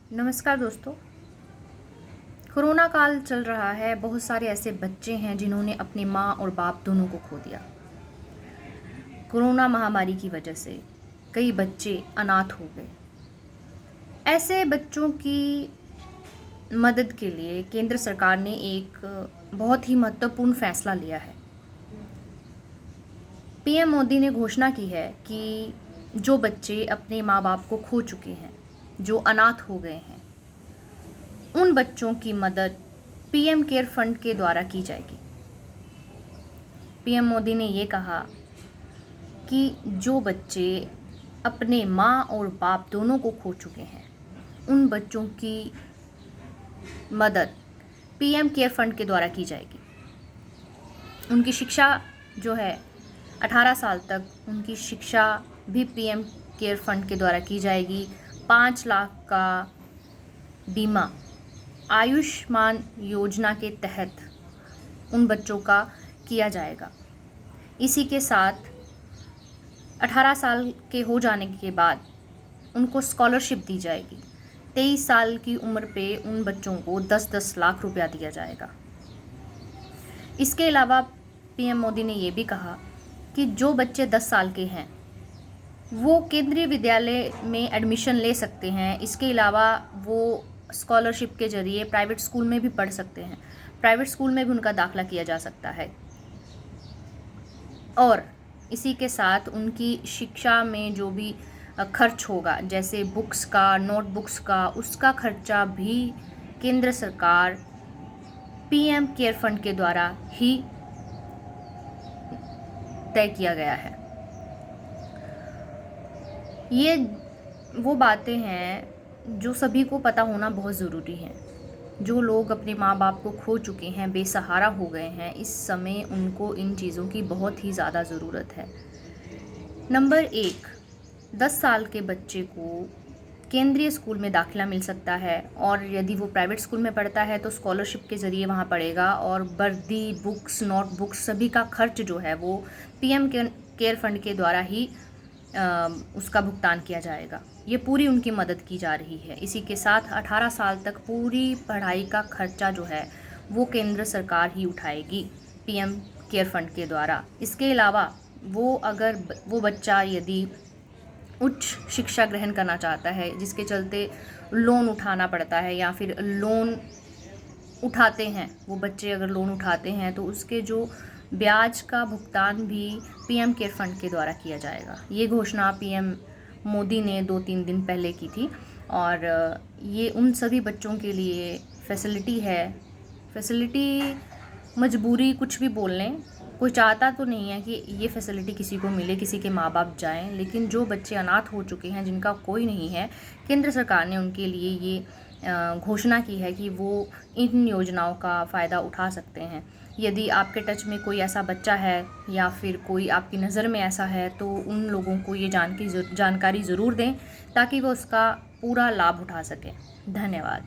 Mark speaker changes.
Speaker 1: नमस्कार दोस्तों। कोरोना काल चल रहा है। बहुत सारे ऐसे बच्चे हैं जिन्होंने अपनी माँ और बाप दोनों को खो दिया। कोरोना महामारी की वजह से कई बच्चे अनाथ हो गए। ऐसे बच्चों की मदद के लिए केंद्र सरकार ने एक बहुत ही महत्वपूर्ण फैसला लिया है। पीएम मोदी ने घोषणा की है कि जो बच्चे अपने माँ बाप को खो चुके हैं, जो अनाथ हो गए हैं, उन बच्चों की मदद पीएम केयर फंड के द्वारा की जाएगी। पीएम मोदी ने ये कहा कि जो बच्चे अपने माँ और बाप दोनों को खो चुके हैं, उन बच्चों की मदद पीएम केयर फंड के द्वारा की जाएगी। उनकी शिक्षा जो है 18 साल तक उनकी शिक्षा भी पीएम केयर फंड के द्वारा की जाएगी। 5 लाख का बीमा आयुष्मान योजना के तहत उन बच्चों का किया जाएगा। इसी के साथ 18 साल के हो जाने के बाद उनको स्कॉलरशिप दी जाएगी। 23 साल की उम्र पे उन बच्चों को 10-10 लाख रुपया दिया जाएगा। इसके अलावा पीएम मोदी ने ये भी कहा कि जो बच्चे 10 साल के हैं वो केंद्रीय विद्यालय में एडमिशन ले सकते हैं। इसके अलावा वो स्कॉलरशिप के ज़रिए प्राइवेट स्कूल में भी पढ़ सकते हैं। प्राइवेट स्कूल में भी उनका दाखिला किया जा सकता है और इसी के साथ उनकी शिक्षा में जो भी खर्च होगा, जैसे बुक्स का, नोटबुक्स का, उसका खर्चा भी केंद्र सरकार पीएम केयर फंड के द्वारा ही तय किया गया है। ये वो बातें हैं जो सभी को पता होना बहुत ज़रूरी है। जो लोग अपने माँ बाप को खो चुके हैं, बेसहारा हो गए हैं, इस समय उनको इन चीज़ों की बहुत ही ज़्यादा ज़रूरत है। नंबर 1, 10 साल के बच्चे को केंद्रीय स्कूल में दाखिला मिल सकता है और यदि वो प्राइवेट स्कूल में पढ़ता है तो स्कॉलरशिप के ज़रिए वहाँ पढ़ेगा और वर्दी, बुक्स, नोटबुक्स सभी का खर्च जो है वो पीएम केयर फंड के द्वारा ही उसका भुगतान किया जाएगा। ये पूरी उनकी मदद की जा रही है। इसी के साथ 18 साल तक पूरी पढ़ाई का खर्चा जो है वो केंद्र सरकार ही उठाएगी पीएम केयर फंड के द्वारा। इसके अलावा अगर वो बच्चा यदि उच्च शिक्षा ग्रहण करना चाहता है, जिसके चलते लोन उठाना पड़ता है या फिर लोन उठाते हैं, वो बच्चे अगर लोन उठाते हैं तो उसके जो ब्याज का भुगतान भी पीएम केयर फंड के द्वारा किया जाएगा। ये घोषणा पीएम मोदी ने 2-3 दिन पहले की थी और ये उन सभी बच्चों के लिए फैसिलिटी है। फैसिलिटी, मजबूरी कुछ भी बोल लें, कोई चाहता तो नहीं है कि ये फैसिलिटी किसी को मिले, किसी के माँ बाप जाएं, लेकिन जो बच्चे अनाथ हो चुके हैं, जिनका कोई नहीं है, केंद्र सरकार ने उनके लिए ये घोषणा की है कि वो इन योजनाओं का फ़ायदा उठा सकते हैं। यदि आपके टच में कोई ऐसा बच्चा है या फिर कोई आपकी नज़र में ऐसा है तो उन लोगों को ये जानकारी ज़रूर दें ताकि वो उसका पूरा लाभ उठा सकें। धन्यवाद।